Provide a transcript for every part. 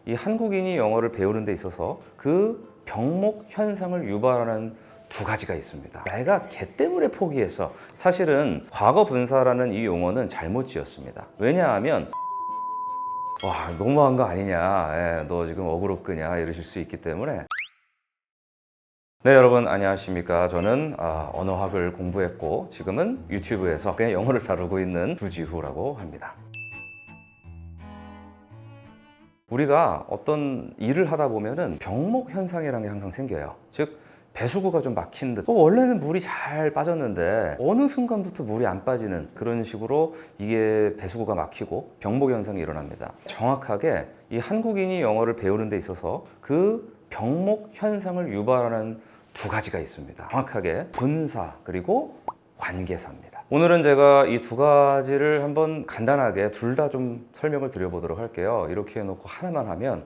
이 한국인이 영어를 배우는 데 있어서 그 병목 현상을 유발하는 두 가지가 있습니다. 내가 걔 때문에 포기했어. 사실은 과거 분사라는 이 용어는 잘못 지었습니다. 왜냐하면 와, 너무한 거 아니냐, 너 지금 어그로 끄냐 이러실 수 있기 때문에. 네, 여러분 안녕하십니까. 저는 언어학을 공부했고 지금은 유튜브에서 그냥 영어를 다루고 있는 주지후라고 합니다. 우리가 어떤 일을 하다 보면은 병목 현상이라는 게 항상 생겨요. 즉 배수구가 좀 막힌 듯, 원래는 물이 잘 빠졌는데 어느 순간부터 물이 안 빠지는 그런 식으로 이게 배수구가 막히고 병목 현상이 일어납니다. 정확하게 이 한국인이 영어를 배우는 데 있어서 그 병목 현상을 유발하는 두 가지가 있습니다. 정확하게 분사 그리고 관계사입니다. 오늘은 제가 이 두 가지를 한번 간단하게 둘 다 좀 설명을 드려보도록 할게요. 이렇게 해놓고 하나만 하면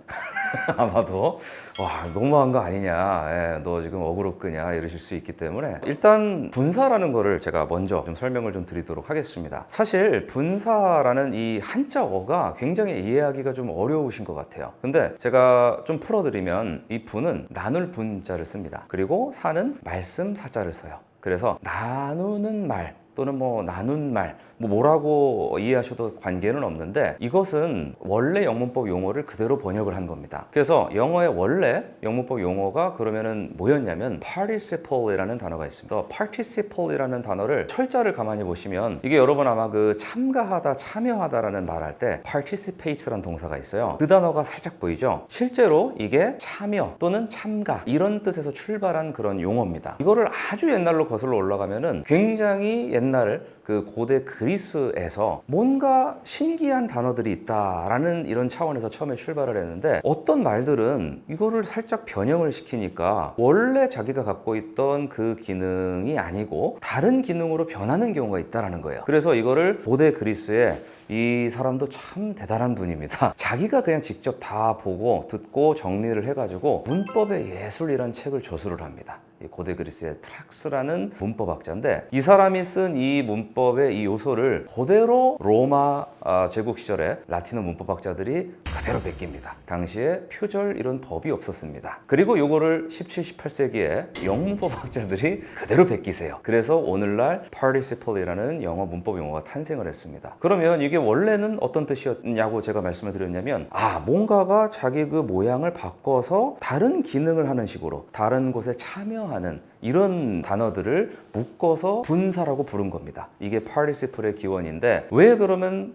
아마도 와, 너무한 거 아니냐, 너 지금 어그로 끄냐 이러실 수 있기 때문에 일단 분사라는 거를 제가 먼저 좀 설명을 좀 드리도록 하겠습니다. 사실 분사라는 이 한자어가 굉장히 이해하기가 좀 어려우신 것 같아요. 근데 제가 좀 풀어드리면 이 분은 나눌 분자를 씁니다. 그리고 사는 말씀 사자를 써요. 그래서 나누는 말 또는 나눈 말, 뭐라고 이해하셔도 관계는 없는데 이것은 원래 영문법 용어를 그대로 번역을 한 겁니다. 그래서 영어의 원래 영문법 용어가 그러면은 뭐였냐면 participle이라는 단어가 있습니다. participle이라는 단어를 철자를 가만히 보시면 이게 여러분 아마 그 참가하다, 참여하다라는 말할 때 participate라는 동사가 있어요. 그 단어가 살짝 보이죠? 실제로 이게 참여 또는 참가 이런 뜻에서 출발한 그런 용어입니다. 이거를 아주 옛날로 거슬러 올라가면은 굉장히 옛날 그 고대 그리스에서 뭔가 신기한 단어들이 있다라는 이런 차원에서 처음에 출발을 했는데 어떤 말들은 이거를 살짝 변형을 시키니까 원래 자기가 갖고 있던 그 기능이 아니고 다른 기능으로 변하는 경우가 있다라는 거예요. 그래서 이거를 고대 그리스에 이 사람도 참 대단한 분입니다. 자기가 그냥 직접 다 보고 듣고 정리를 해가지고 문법의 예술이라는 책을 저술을 합니다. 고대 그리스의 트락스라는 문법학자인데 이 사람이 쓴 이 문법의 이 요소를 그대로 로마 제국 시절에 라틴어 문법학자들이 그대로 베낍니다. 당시에 표절 이런 법이 없었습니다. 그리고 요거를 17, 18세기에 영문법학자들이 그대로 베끼세요. 그래서 오늘날 participle이라는 영어 문법 용어가 탄생을 했습니다. 그러면 이게 원래는 어떤 뜻이었냐고 제가 말씀을 드렸냐면 뭔가가 자기 그 모양을 바꿔서 다른 기능을 하는 식으로 다른 곳에 참여하는 이런 단어들을 묶어서 분사라고 부른 겁니다. 이게 participle의 기원인데 왜 그러면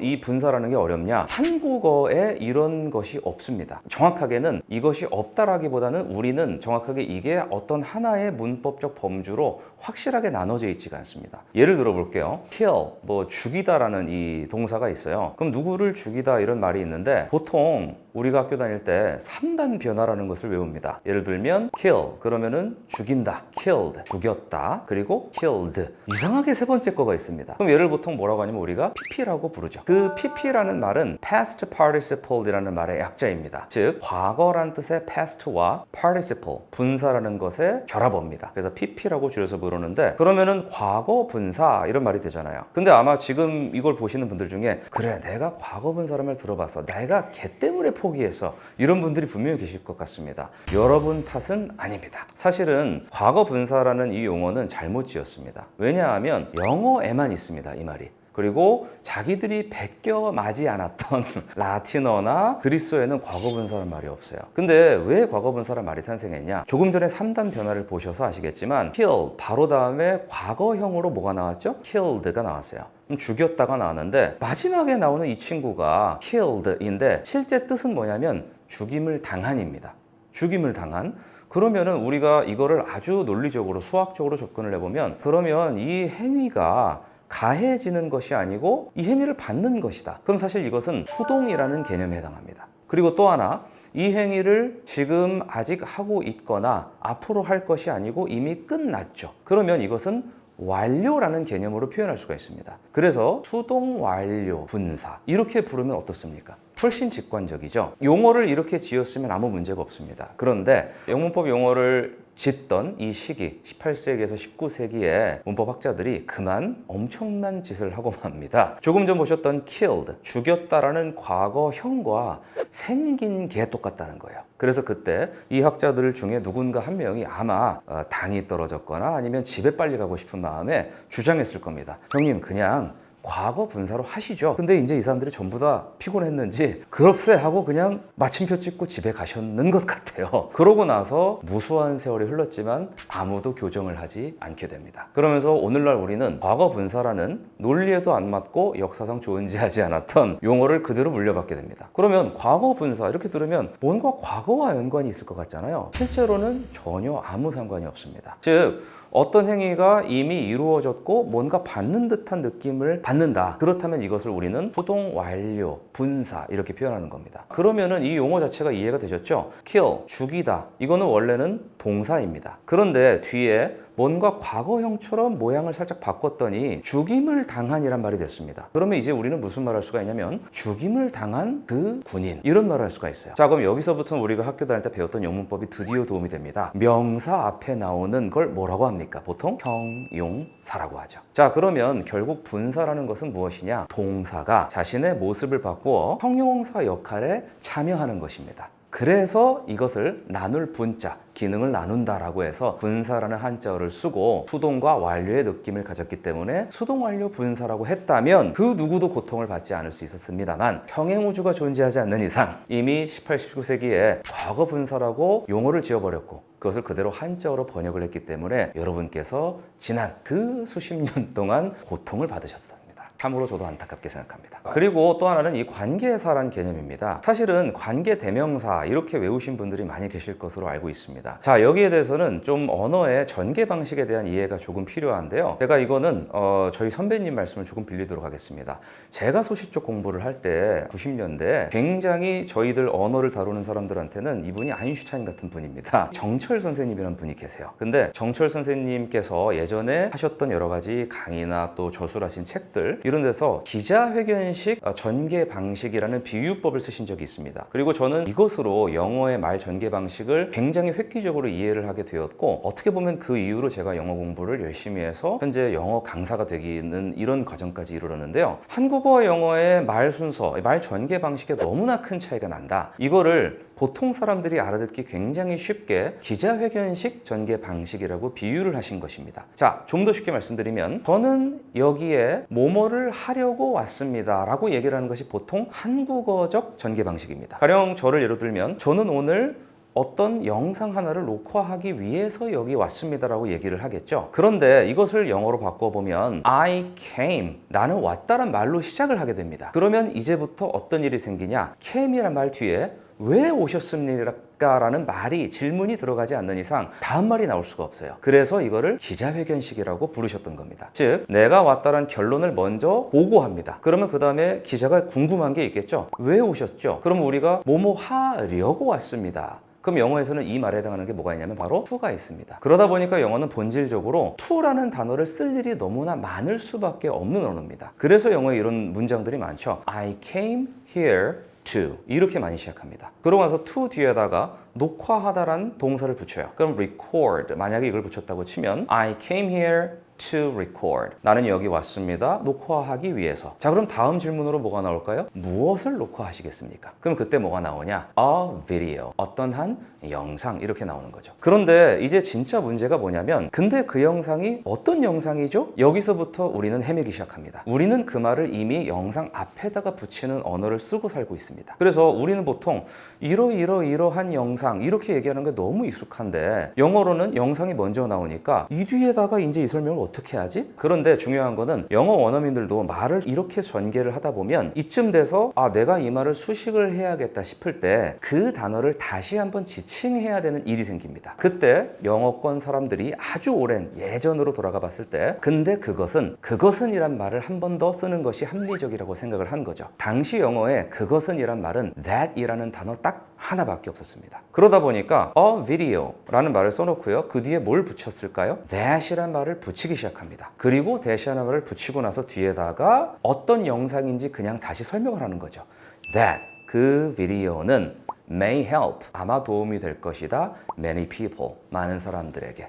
이 분사라는 게 어렵냐? 한국어에 이런 것이 없습니다. 정확하게는 이것이 없다라기보다는 우리는 정확하게 이게 어떤 하나의 문법적 범주로 확실하게 나눠져 있지가 않습니다. 예를 들어 볼게요. kill, 죽이다라는 이 동사가 있어요. 그럼 누구를 죽이다 이런 말이 있는데 보통 우리가 학교 다닐 때 3단 변화라는 것을 외웁니다. 예를 들면 kill, 그러면은 죽인다, killed, 죽였다, 그리고 killed. 이상하게 세 번째 거가 있습니다. 그럼 얘를 보통 뭐라고 하냐면 우리가 pp라고 부르죠. 그 pp라는 말은 past participle이라는 말의 약자입니다. 즉 과거란 뜻의 past와 participle, 분사라는 것의 결합어입니다. 그래서 pp라고 줄여서 부르는데 그러면은 과거 분사 이런 말이 되잖아요. 근데 아마 지금 이걸 보시는 분들 중에 그래, 내가 과거 분사라는 말 들어봤어, 내가 걔 때문에 포기했어, 이런 분들이 분명히 계실 것 같습니다. 여러분 탓은 아닙니다. 사실은 과거 분사라는 이 용어는 잘못 지었습니다. 왜냐하면 영어에만 있습니다, 이 말이. 그리고 자기들이 베껴 마지 않았던 라틴어나 그리스어에는 과거분사라는 말이 없어요. 근데 왜 과거분사라는 말이 탄생했냐? 조금 전에 3단 변화를 보셔서 아시겠지만 kill, 바로 다음에 과거형으로 뭐가 나왔죠? killed가 나왔어요. 죽였다가 나왔는데 마지막에 나오는 이 친구가 killed인데 실제 뜻은 뭐냐면 죽임을 당한입니다. 죽임을 당한. 그러면은 우리가 이거를 아주 논리적으로 수학적으로 접근을 해보면 그러면 이 행위가 가해지는 것이 아니고 이 행위를 받는 것이다. 그럼 사실 이것은 수동이라는 개념에 해당합니다. 그리고 또 하나, 이 행위를 지금 아직 하고 있거나 앞으로 할 것이 아니고 이미 끝났죠. 그러면 이것은 완료라는 개념으로 표현할 수가 있습니다. 그래서 수동 완료 분사 이렇게 부르면 어떻습니까? 훨씬 직관적이죠. 용어를 이렇게 지었으면 아무 문제가 없습니다. 그런데 영문법 용어를 짓던 이 시기 18세기에서 19세기에 문법학자들이 그만 엄청난 짓을 하고 맙니다. 조금 전 보셨던 killed, 죽였다라는 과거형과 생긴 게 똑같다는 거예요. 그래서 그때 이 학자들 중에 누군가 한 명이 아마 당이 떨어졌거나 아니면 집에 빨리 가고 싶은 마음에 주장했을 겁니다. 형님 그냥 과거 분사로 하시죠. 근데 이제 이 사람들이 전부 다 피곤했는지 그럽세 하고 그냥 마침표 찍고 집에 가셨는 것 같아요. 그러고 나서 무수한 세월이 흘렀지만 아무도 교정을 하지 않게 됩니다. 그러면서 오늘날 우리는 과거 분사라는 논리에도 안 맞고 역사상 존재하지 않았던 용어를 그대로 물려받게 됩니다. 그러면 과거 분사 이렇게 들으면 뭔가 과거와 연관이 있을 것 같잖아요. 실제로는 전혀 아무 상관이 없습니다. 즉 어떤 행위가 이미 이루어졌고 뭔가 받는 듯한 느낌을 받는다. 그렇다면 이것을 우리는 수동 완료, 분사 이렇게 표현하는 겁니다. 그러면은 이 용어 자체가 이해가 되셨죠? kill, 죽이다. 이거는 원래는 동사입니다. 그런데 뒤에 뭔가 과거형처럼 모양을 살짝 바꿨더니 죽임을 당한이란 말이 됐습니다. 그러면 이제 우리는 무슨 말 할 수가 있냐면 죽임을 당한 그 군인 이런 말을 할 수가 있어요. 자, 그럼 여기서부터는 우리가 학교 다닐 때 배웠던 영문법이 드디어 도움이 됩니다. 명사 앞에 나오는 걸 뭐라고 합니까? 보통 형용사라고 하죠. 자, 그러면 결국 분사라는 것은 무엇이냐? 동사가 자신의 모습을 바꾸어 형용사 역할에 참여하는 것입니다. 그래서 이것을 나눌 분자, 기능을 나눈다라고 해서 분사라는 한자어를 쓰고 수동과 완료의 느낌을 가졌기 때문에 수동 완료 분사라고 했다면 그 누구도 고통을 받지 않을 수 있었습니다만 평행우주가 존재하지 않는 이상 이미 18, 19세기에 과거 분사라고 용어를 지어버렸고 그것을 그대로 한자어로 번역을 했기 때문에 여러분께서 지난 그 수십 년 동안 고통을 받으셨습니다. 참으로 저도 안타깝게 생각합니다. 그리고 또 하나는 이 관계사라는 개념입니다. 사실은 관계대명사 이렇게 외우신 분들이 많이 계실 것으로 알고 있습니다. 자, 여기에 대해서는 좀 언어의 전개 방식에 대한 이해가 조금 필요한데요. 제가 이거는 저희 선배님 말씀을 조금 빌리도록 하겠습니다. 제가 소시 쪽 공부를 할 때 90년대 굉장히 저희들 언어를 다루는 사람들한테는 이분이 아인슈타인 같은 분입니다. 정철 선생님이라는 분이 계세요. 근데 정철 선생님께서 예전에 하셨던 여러 가지 강의나 또 저술하신 책들 이런 데서 기자회견식 전개 방식이라는 비유법을 쓰신 적이 있습니다. 그리고 저는 이것으로 영어의 말 전개 방식을 굉장히 획기적으로 이해를 하게 되었고 어떻게 보면 그 이후로 제가 영어 공부를 열심히 해서 현재 영어 강사가 되기는 이런 과정까지 이르렀는데요. 한국어와 영어의 말 순서, 말 전개 방식에 너무나 큰 차이가 난다. 이거를 보통 사람들이 알아듣기 굉장히 쉽게 기자회견식 전개 방식이라고 비유를 하신 것입니다. 자, 좀 더 쉽게 말씀드리면 저는 여기에 뭐뭐를 하려고 왔습니다 라고 얘기를 하는 것이 보통 한국어적 전개 방식입니다. 가령 저를 예로 들면 저는 오늘 어떤 영상 하나를 녹화하기 위해서 여기 왔습니다라고 얘기를 하겠죠. 그런데 이것을 영어로 바꿔보면 I came, 나는 왔다란 말로 시작을 하게 됩니다. 그러면 이제부터 어떤 일이 생기냐? came이란 말 뒤에 왜 오셨습니까? 라는 말이 질문이 들어가지 않는 이상 다음 말이 나올 수가 없어요. 그래서 이거를 기자회견식이라고 부르셨던 겁니다. 즉 내가 왔다는 결론을 먼저 보고합니다. 그러면 그 다음에 기자가 궁금한 게 있겠죠. 왜 오셨죠? 그럼 우리가 뭐뭐 하려고 왔습니다. 그럼 영어에서는 이 말에 해당하는 게 뭐가 있냐면 바로 to가 있습니다. 그러다 보니까 영어는 본질적으로 to라는 단어를 쓸 일이 너무나 많을 수밖에 없는 언어입니다. 그래서 영어에 이런 문장들이 많죠. I came here to 이렇게 많이 시작합니다. 그러고 나서 to 뒤에다가 녹화하다라는 동사를 붙여요. 그럼 record 만약에 이걸 붙였다고 치면 I came here to record. 나는 여기 왔습니다. 녹화하기 위해서. 자, 그럼 다음 질문으로 뭐가 나올까요? 무엇을 녹화하시겠습니까? 그럼 그때 뭐가 나오냐? A video. 어떤 한 영상 이렇게 나오는 거죠. 그런데 이제 진짜 문제가 뭐냐면 근데 그 영상이 어떤 영상이죠? 여기서부터 우리는 헤매기 시작합니다. 우리는 그 말을 이미 영상 앞에다가 붙이는 언어를 쓰고 살고 있습니다. 그래서 우리는 보통 이러한 영상 이렇게 얘기하는 게 너무 익숙한데 영어로는 영상이 먼저 나오니까 이 뒤에다가 이제 이 설명을 어떻게 하지? 그런데 중요한 거는 영어 원어민들도 말을 이렇게 전개를 하다 보면 이쯤 돼서 내가 이 말을 수식을 해야겠다 싶을 때 그 단어를 다시 한번 지칭해야 되는 일이 생깁니다. 그때 영어권 사람들이 아주 오랜 예전으로 돌아가 봤을 때 근데 그것은 이란 말을 한 번 더 쓰는 것이 합리적이라고 생각을 한 거죠. 당시 영어에 그것은 이란 말은 that 이라는 단어 딱 하나밖에 없었습니다. 그러다 보니까 a video 라는 말을 써놓고요. 그 뒤에 뭘 붙였을까요? that이란 말을 붙이기 시작합니다. 그리고 that이라는 말을 붙이고 나서 뒤에다가 어떤 영상인지 그냥 다시 설명을 하는 거죠. that 그 비디오는 may help, 아마 도움이 될 것이다. many people, 많은 사람들에게.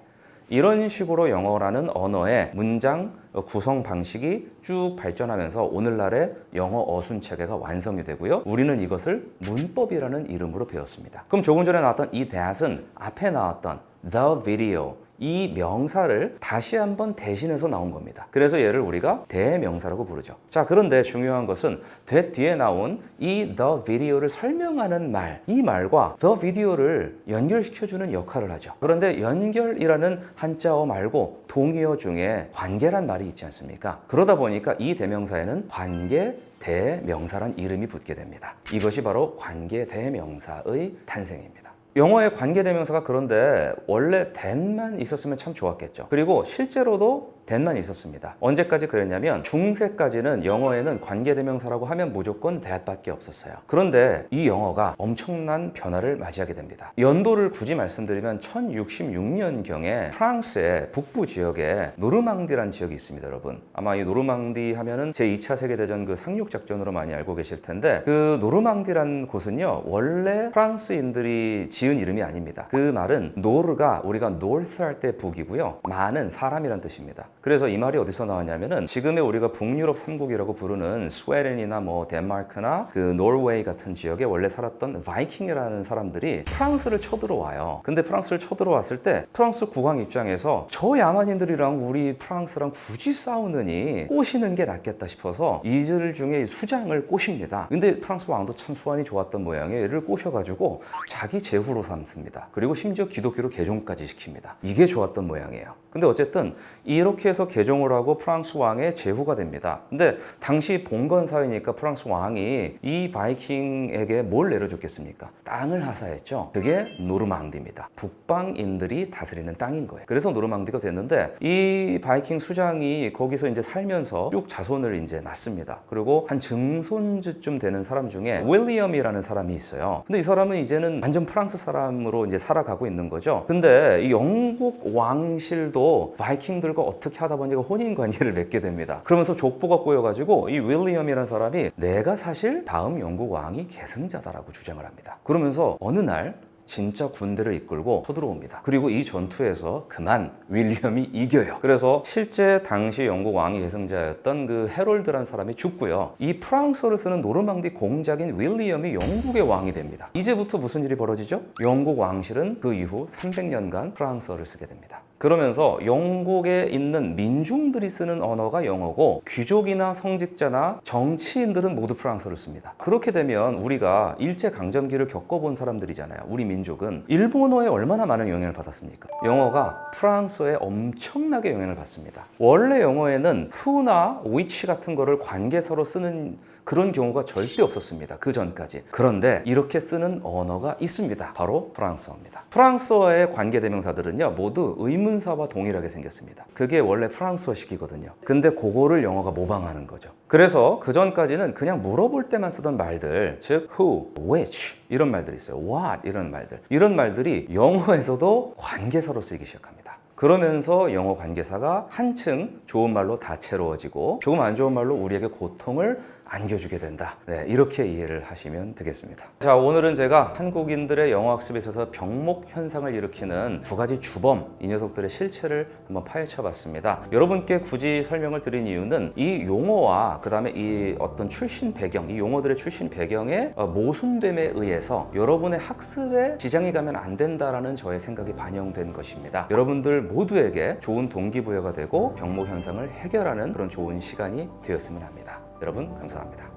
이런 식으로 영어라는 언어의 문장 구성 방식이 쭉 발전하면서 오늘날의 영어 어순 체계가 완성이 되고요. 우리는 이것을 문법이라는 이름으로 배웠습니다. 그럼 조금 전에 나왔던 이 that은 앞에 나왔던 the video, 이 명사를 다시 한번 대신해서 나온 겁니다. 그래서 얘를 우리가 대명사라고 부르죠. 자, 그런데 중요한 것은 that 뒤에 나온 이 the video를 설명하는 말, 이 말과 the video를 연결시켜주는 역할을 하죠. 그런데 연결이라는 한자어 말고 동의어 중에 관계란 말이 있지 않습니까? 그러다 보니까 이 대명사에는 관계 대명사란 이름이 붙게 됩니다. 이것이 바로 관계 대명사의 탄생입니다. 영어의 관계대명사가 그런데 원래 that만 있었으면 참 좋았겠죠. 그리고 실제로도 that만 있었습니다. 언제까지 그랬냐면 중세까지는 영어에는 관계대명사라고 하면 무조건 that밖에 없었어요. 그런데 이 영어가 엄청난 변화를 맞이하게 됩니다. 연도를 굳이 말씀드리면 1066년경에 프랑스의 북부 지역에 노르망디라는 지역이 있습니다, 여러분. 아마 이 노르망디 하면은 제2차 세계대전 그 상륙작전으로 많이 알고 계실 텐데 그 노르망디라는 곳은요, 원래 프랑스인들이 지은 이름이 아닙니다. 그 말은 노르가 우리가 north 할 때 북이고요, 마는 사람이란 뜻입니다. 그래서 이 말이 어디서 나왔냐면은 지금의 우리가 북유럽 3국이라고 부르는 스웨덴이나 뭐 덴마크나 그 노르웨이 같은 지역에 원래 살았던 바이킹이라는 사람들이 프랑스를 쳐들어와요. 근데 프랑스를 쳐들어왔을 때 프랑스 국왕 입장에서 저 야만인들이랑 우리 프랑스랑 굳이 싸우느니 꼬시는 게 낫겠다 싶어서 이들 중에 수장을 꼬십니다. 근데 프랑스 왕도 참 수완이 좋았던 모양에 얘를 꼬셔가지고 자기 제후로 삼습니다. 그리고 심지어 기독교로 개종까지 시킵니다. 이게 좋았던 모양이에요. 근데 어쨌든 이렇게 해서 개종을 하고 프랑스 왕의 제후가 됩니다. 근데 당시 봉건 사회니까 프랑스 왕이 이 바이킹에게 뭘 내려줬겠습니까? 땅을 하사했죠. 그게 노르망디입니다. 북방인들이 다스리는 땅인 거예요. 그래서 노르망디가 됐는데 이 바이킹 수장이 거기서 이제 살면서 쭉 자손을 이제 낳습니다. 그리고 한 증손주쯤 되는 사람 중에 윌리엄이라는 사람이 있어요. 근데 이 사람은 이제는 완전 프랑스 사람으로 이제 살아가고 있는 거죠. 근데 이 영국 왕실도 바이킹들과 어떻게 하다 보니까 혼인 관계를 맺게 됩니다. 그러면서 족보가 꼬여가지고 이 윌리엄이라는 사람이 내가 사실 다음 영국 왕이 계승자다라고 주장을 합니다. 그러면서 어느 날 진짜 군대를 이끌고 쳐들어옵니다. 그리고 이 전투에서 그만 윌리엄이 이겨요. 그래서 실제 당시 영국 왕위 계승자였던 그 해롤드라는 사람이 죽고요. 이 프랑스어를 쓰는 노르망디 공작인 윌리엄이 영국의 왕이 됩니다. 이제부터 무슨 일이 벌어지죠? 영국 왕실은 그 이후 300년간 프랑스어를 쓰게 됩니다. 그러면서 영국에 있는 민중들이 쓰는 언어가 영어고 귀족이나 성직자나 정치인들은 모두 프랑스어를 씁니다. 그렇게 되면 우리가 일제강점기를 겪어본 사람들이잖아요. 우리 민족은 일본어에 얼마나 많은 영향을 받았습니까? 영어가 프랑스어에 엄청나게 영향을 받습니다. 원래 영어에는 who나 which 같은 거를 관계사로 쓰는 그런 경우가 절대 없었습니다. 그 전까지. 그런데 이렇게 쓰는 언어가 있습니다. 바로 프랑스어입니다. 프랑스어의 관계대명사들은요, 모두 의문사와 동일하게 생겼습니다. 그게 원래 프랑스어식이거든요. 근데 그거를 영어가 모방하는 거죠. 그래서 그 전까지는 그냥 물어볼 때만 쓰던 말들, 즉 who, which 이런 말들이 있어요. what 이런 말들. 이런 말들이 영어에서도 관계사로 쓰이기 시작합니다. 그러면서 영어 관계사가 한층 좋은 말로 다채로워지고 조금 안 좋은 말로 우리에게 고통을 안겨주게 된다. 네, 이렇게 이해를 하시면 되겠습니다. 자, 오늘은 제가 한국인들의 영어 학습에 있어서 병목 현상을 일으키는 두 가지 주범, 이 녀석들의 실체를 한번 파헤쳐 봤습니다. 여러분께 굳이 설명을 드린 이유는 이 용어와 그 다음에 이 어떤 출신 배경, 이 용어들의 출신 배경의 모순됨에 의해서 여러분의 학습에 지장이 가면 안 된다라는 저의 생각이 반영된 것입니다. 여러분들 모두에게 좋은 동기부여가 되고 병목 현상을 해결하는 그런 좋은 시간이 되었으면 합니다. 여러분 감사합니다.